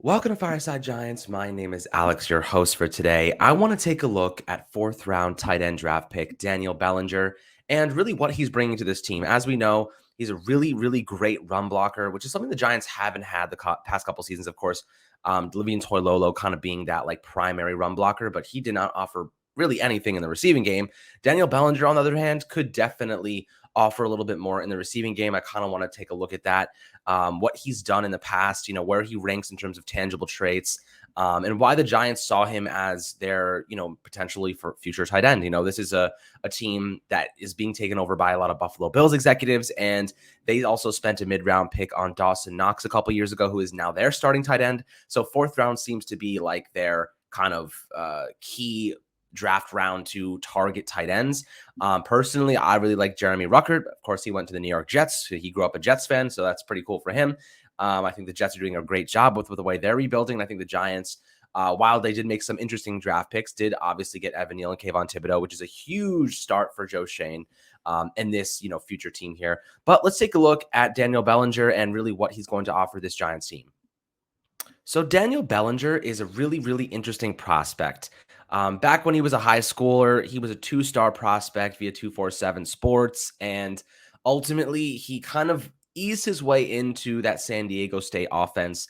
Welcome to Fireside Giants. My name is Alex, your host for today. I want to take a look at fourth round tight end draft pick Daniel Bellinger and really what he's bringing to this team. As we know, he's a really great run blocker, which is something the Giants haven't had the past couple seasons. Of course, Levine Toilolo kind of being that like primary run blocker, but he did not offer really anything in the receiving game. Daniel Bellinger, on the other hand, could definitely offer a little bit more in the receiving game. I kind of want to take a look at that. What he's done in the past, where he ranks in terms of tangible traits, and why the Giants saw him as their, potentially for future tight end. This is a team that is being taken over by a lot of Buffalo Bills executives, and they also spent a mid-round pick on Dawson Knox a couple years ago, who is now their starting tight end. So fourth round seems to be like their kind of key draft round to target tight ends. Personally, I really like Jeremy Ruckert. Of course, he went to the New York Jets. He grew up a Jets fan, so that's pretty cool for him. I think the Jets are doing a great job with the way they're rebuilding. I think the Giants, while they did make some interesting draft picks, did obviously get Evan Neal and Kayvon Thibodeau, which is a huge start for Joe Schoen and this future team here. But let's take a look at Daniel Bellinger and really what he's going to offer this Giants team. So Daniel Bellinger is a really interesting prospect. Back when he was a high schooler, he was a two-star prospect via 247 Sports, and ultimately he kind of eased his way into that San Diego State offense.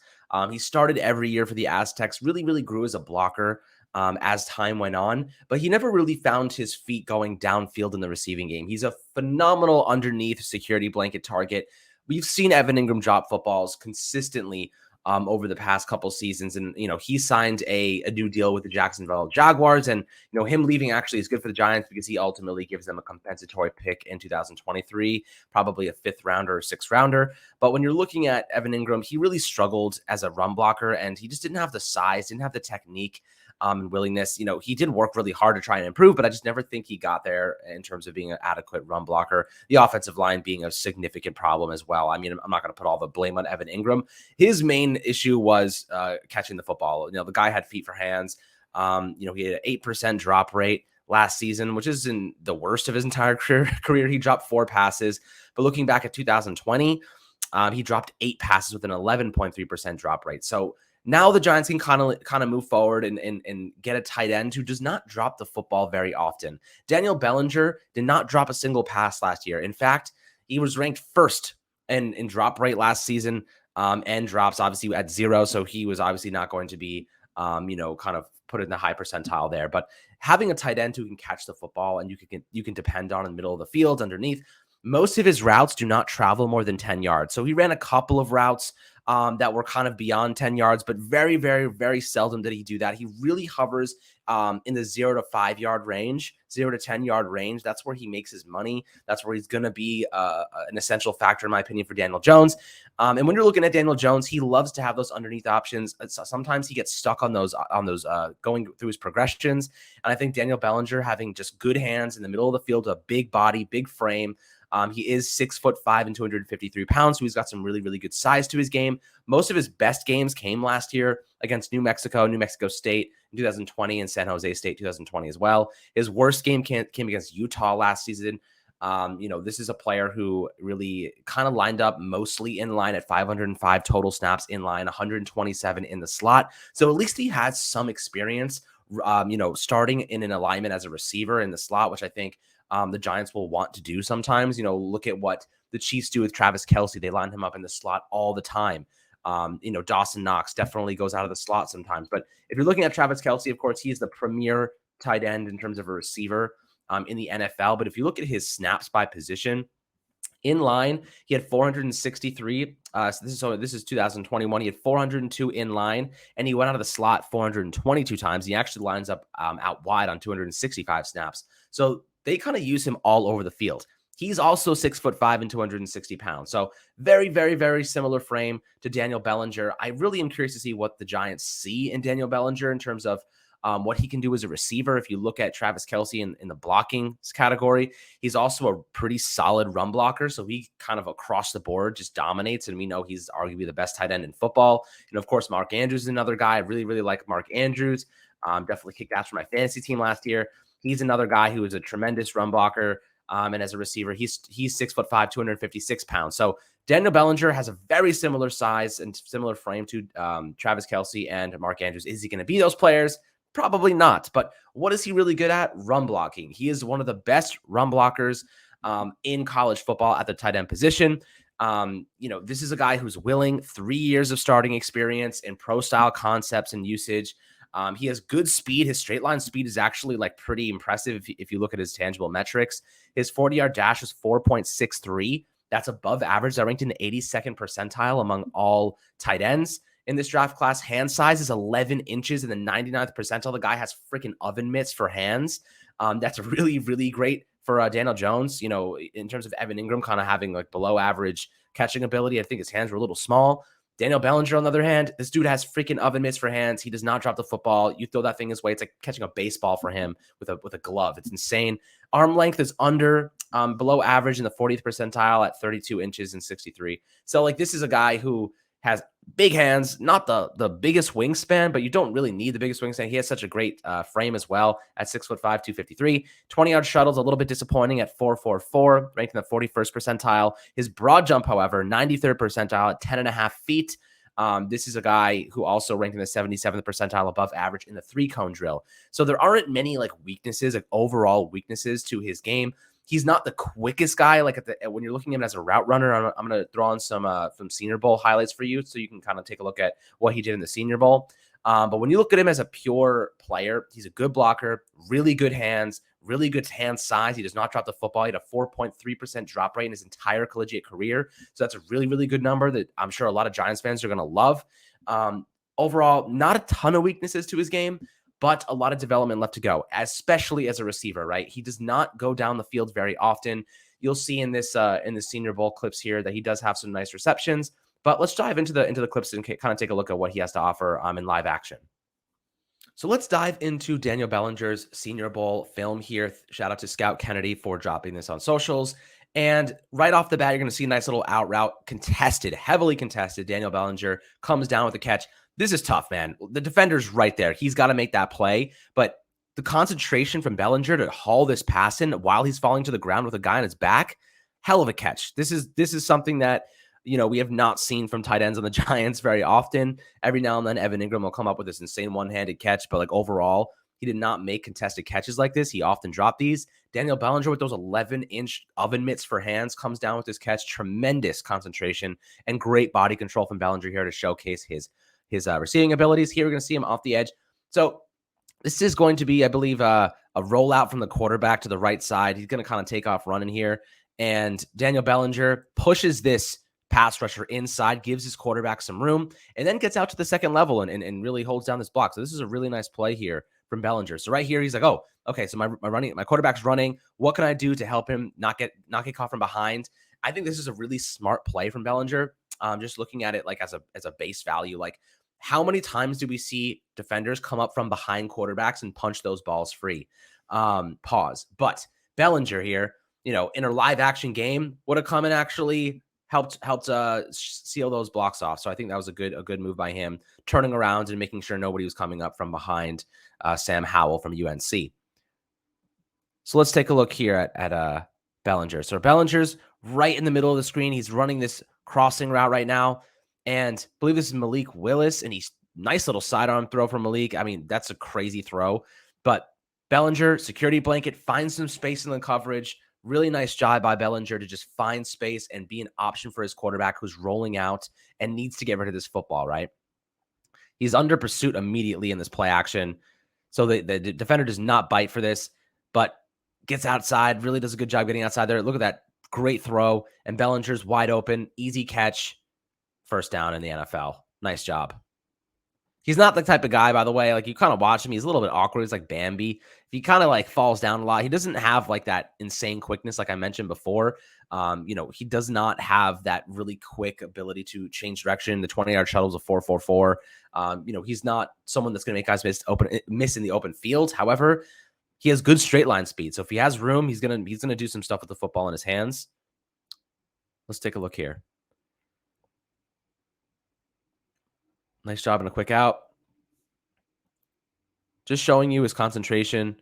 He started every year for the Aztecs, really grew as a blocker as time went on, but he never really found his feet going downfield in the receiving game. He's a phenomenal underneath security blanket target. We've seen Evan Ingram drop footballs consistently over the past couple seasons. And, he signed a new deal with the Jacksonville Jaguars. And, him leaving actually is good for the Giants because he ultimately gives them a compensatory pick in 2023, probably a fifth rounder or sixth rounder. But when you're looking at Evan Ingram, he really struggled as a run blocker and he just didn't have the size, didn't have the technique. And willingness. He did work really hard to try and improve, but I just never think he got there in terms of being an adequate run blocker. The offensive line being a significant problem as well. I mean, I'm not going to put all the blame on Evan Ingram. His main issue was catching the football. The guy had feet for hands. He had an 8% drop rate last season, which isn't the worst of his entire career. He dropped 4 passes, but looking back at 2020, he dropped 8 passes with an 11.3% drop rate. So now the Giants can kind of move forward and get a tight end who does not drop the football very often. Daniel Bellinger did not drop a single pass last year. In fact, he was ranked first in drop rate last season, and drops obviously at 0. So he was obviously not going to be, kind of put in the high percentile there. But having a tight end who can catch the football and you can depend on in the middle of the field underneath, most of his routes do not travel more than 10 yards. So he ran a couple of routes that were kind of beyond 10 yards, but very seldom did he do that. He really hovers in the 0 to 5 yard range, 0 to 10 yard range. That's where he makes his money. That's where he's going to be an essential factor, in my opinion, for Daniel Jones. And when you're looking at Daniel Jones, he loves to have those underneath options. Sometimes he gets stuck on those going through his progressions. And I think Daniel Bellinger having just good hands in the middle of the field, a big body, big frame. He is 6'5" and 253 pounds, so he's got some really good size to his game. Most of his best games came last year against New Mexico State in 2020, and San Jose State 2020 as well. His worst game came against Utah last season. This is a player who really kind of lined up mostly in line at 505 total snaps in line, 127 in the slot. So at least he has some experience, starting in an alignment as a receiver in the slot, which I think the Giants will want to do sometimes. Look at what the Chiefs do with Travis Kelce. They line him up in the slot all the time. Dawson Knox definitely goes out of the slot sometimes. But if you're looking at Travis Kelce, of course, he's the premier tight end in terms of a receiver in the NFL. But if you look at his snaps by position, in line, he had 463. This is 2021. He had 402 in line, and he went out of the slot 422 times. He actually lines up out wide on 265 snaps. So they kind of use him all over the field. He's also 6'5" and 260 pounds. So very similar frame to Daniel Bellinger. I really am curious to see what the Giants see in Daniel Bellinger in terms of what he can do as a receiver. If you look at Travis Kelce in the blocking category, he's also a pretty solid run blocker. So he kind of across the board just dominates. And we know he's arguably the best tight end in football. And of course, Mark Andrews is another guy. I really like Mark Andrews. Definitely kicked ass for my fantasy team last year. He's another guy who is a tremendous run blocker. And as a receiver, he's 6'5", 256 pounds. So Daniel Bellinger has a very similar size and similar frame to Travis Kelce and Mark Andrews. Is he going to be those players? Probably not. But what is he really good at? Run blocking. He is one of the best run blockers in college football at the tight end position. This is a guy who's willing, 3 years of starting experience in pro style concepts and usage. He has good speed. His straight line speed is actually like pretty impressive if you look at his tangible metrics. His 40-yard dash is 4.63. That's above average. That ranked in the 82nd percentile among all tight ends in this draft class. Hand size is 11 inches in the 99th percentile. The guy has freaking oven mitts for hands. That's really, really great for Daniel Jones. In terms of Evan Ingram kind of having like below average catching ability, I think his hands were a little small. Daniel Bellinger, on the other hand, this dude has freaking oven mitts for hands. He does not drop the football. You throw that thing his way, it's like catching a baseball for him with a glove. It's insane. Arm length is below average in the 40th percentile at 32 inches and 63. So like this is a guy who has big hands, not the biggest wingspan, but you don't really need the biggest wingspan. He has such a great frame as well at 6'5", 253. 20-yard shuttle's a little bit disappointing at 4.44, ranked in the 41st percentile. His broad jump, however, 93rd percentile at 10.5 feet. This is a guy who also ranked in the 77th percentile above average in the 3-cone drill. So there aren't many like weaknesses, like overall weaknesses to his game. He's not the quickest guy. Like when you're looking at him as a route runner, I'm going to throw on some Senior Bowl highlights for you so you can kind of take a look at what he did in the Senior Bowl. But when you look at him as a pure player, he's a good blocker, really good hands, really good hand size. He does not drop the football. He had a 4.3% drop rate in his entire collegiate career. So that's a really, really good number that I'm sure a lot of Giants fans are going to love. Overall, not a ton of weaknesses to his game, but a lot of development left to go, especially as a receiver, right? He does not go down the field very often. You'll see in the Senior Bowl clips here that he does have some nice receptions. But let's dive into the clips and kind of take a look at what he has to offer in live action. So let's dive into Daniel Bellinger's Senior Bowl film here. Shout out to Scout Kennedy for dropping this on socials. And right off the bat, you're going to see a nice little out route, heavily contested. Daniel Bellinger comes down with a catch. This is tough, man. The defender's right there. He's got to make that play. But the concentration from Bellinger to haul this pass in while he's falling to the ground with a guy on his back, hell of a catch. This is something that we have not seen from tight ends on the Giants very often. Every now and then, Evan Ingram will come up with this insane one-handed catch, but like overall, he did not make contested catches like this. He often dropped these. Daniel Bellinger with those 11-inch oven mitts for hands comes down with this catch. Tremendous concentration and great body control from Bellinger here to showcase his receiving abilities. Here we're going to see him off the edge. So this is going to be, I believe, a rollout from the quarterback to the right side. He's going to kind of take off running here. And Daniel Bellinger pushes this pass rusher inside, gives his quarterback some room, and then gets out to the second level and really holds down this block. So this is a really nice play here from Bellinger. So right here, he's like, oh, okay, so my quarterback's running. What can I do to help him not get caught from behind? I think this is a really smart play from Bellinger. Just looking at it like as a base value, like how many times do we see defenders come up from behind quarterbacks and punch those balls free? Pause. But Bellinger here, in a live action game, would have come and actually helped seal those blocks off. So I think that was a good move by him, turning around and making sure nobody was coming up from behind Sam Howell from UNC. So let's take a look here at Bellinger. So Bellinger's right in the middle of the screen. He's running this crossing route right now. And I believe this is Malik Willis, and he's nice little sidearm throw from Malik. I mean, that's a crazy throw. But Bellinger, security blanket, finds some space in the coverage. Really nice job by Bellinger to just find space and be an option for his quarterback who's rolling out and needs to get rid of this football, right? He's under pursuit immediately in this play action. So the defender does not bite for this, but gets outside, really does a good job getting outside there. Look at that great throw. And Bellinger's wide open, easy catch. First down in the NFL. Nice job. He's not the type of guy, by the way, like you kind of watch him. He's a little bit awkward. He's like Bambi. He kind of like falls down a lot. He doesn't have like that insane quickness, like I mentioned before. He does not have that really quick ability to change direction. The 20-yard shuttle is a 4.44. He's not someone that's going to make guys miss in the open field. However, he has good straight line speed. So if he has room, he's gonna do some stuff with the football in his hands. Let's take a look here. Nice job and a quick out. Just showing you his concentration,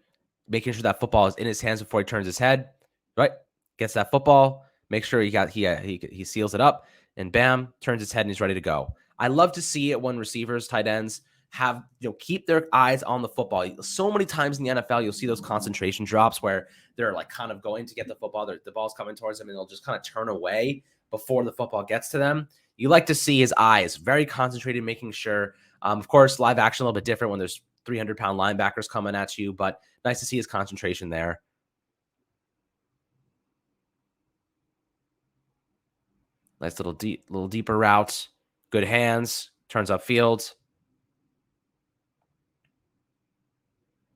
making sure that football is in his hands before he turns his head. right? Gets that football, make sure he seals it up, and bam, turns his head and he's ready to go. I love to see it when receivers, tight ends have keep their eyes on the football. So many times in the NFL, you'll see those concentration drops where they're like kind of going to get the football, the ball's coming towards them, and they'll just kind of turn away before the football gets to them. You like to see his eyes very concentrated, making sure. Of course, live action a little bit different when there's 300-pound linebackers coming at you, but nice to see his concentration there. Nice little deeper route. Good hands. Turns upfield.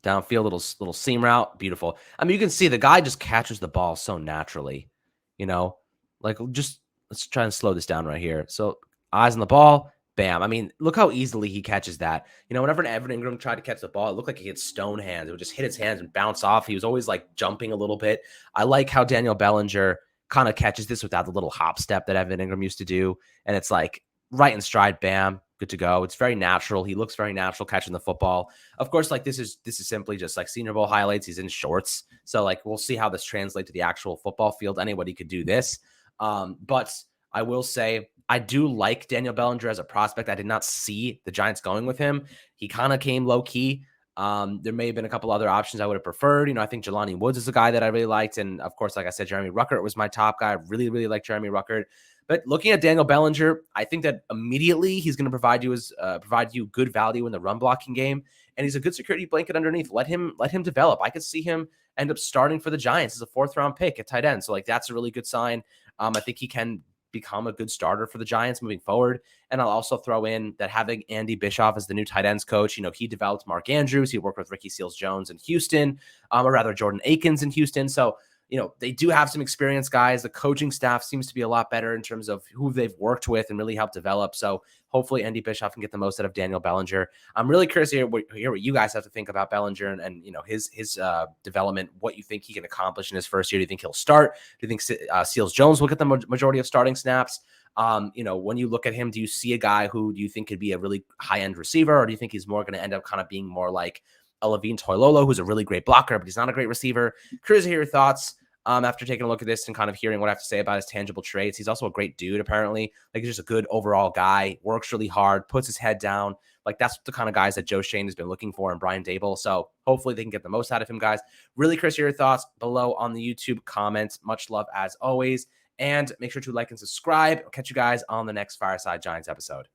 Downfield, little seam route. Beautiful. I mean, you can see the guy just catches the ball so naturally. You know, like just let's try and slow this down right here. So eyes on the ball. Bam. I mean, look how easily he catches that. Whenever Evan Ingram tried to catch the ball, it looked like he had stone hands. It would just hit his hands and bounce off. He was always like jumping a little bit. I like how Daniel Bellinger kind of catches this without the little hop step that Evan Ingram used to do. And it's like right in stride, bam, good to go. It's very natural. He looks very natural catching the football. Of course, like this is simply just like Senior Bowl highlights. He's in shorts. So like we'll see how this translates to the actual football field. Anybody could do this. But I will say I do like Daniel Bellinger as a prospect. I did not see the Giants going with him. He kind of came low key. There may have been a couple other options I would have preferred. I think Jelani Woods is a guy that I really liked. And of course, like I said, Jeremy Ruckert was my top guy. I really, really like Jeremy Ruckert. But looking at Daniel Bellinger, I think that immediately he's going to provide you good value in the run blocking game, and he's a good security blanket underneath. Let him develop. I could see him end up starting for the Giants as a 4th-round pick at tight end. So like that's a really good sign. I think he can become a good starter for the Giants moving forward. And I'll also throw in that having Andy Bischoff as the new tight ends coach, he developed Mark Andrews. He worked with Ricky Seals-Jones in Houston, or rather Jordan Akins in Houston. So they do have some experienced guys. The coaching staff seems to be a lot better in terms of who they've worked with and really helped develop. So hopefully Andy Bischoff can get the most out of Daniel Bellinger. I'm really curious to hear what you guys have to think about Bellinger and his development, what you think he can accomplish in his first year. Do you think he'll start? Do you think Seals-Jones will get the majority of starting snaps? When you look at him, do you see a guy who do you think could be a really high-end receiver, or do you think he's more going to end up kind of being more like a Levine Toilolo, who's a really great blocker, but he's not a great receiver? Curious to hear your thoughts after taking a look at this and kind of hearing what I have to say about his tangible traits. He's also a great dude, apparently. Like, he's just a good overall guy, works really hard, puts his head down. Like, that's the kind of guys that Joe Schoen has been looking for in Brian Daboll. So hopefully they can get the most out of him, guys. Really curious to hear your thoughts below on the YouTube comments. Much love as always. And make sure to like and subscribe. I'll catch you guys on the next Fireside Giants episode.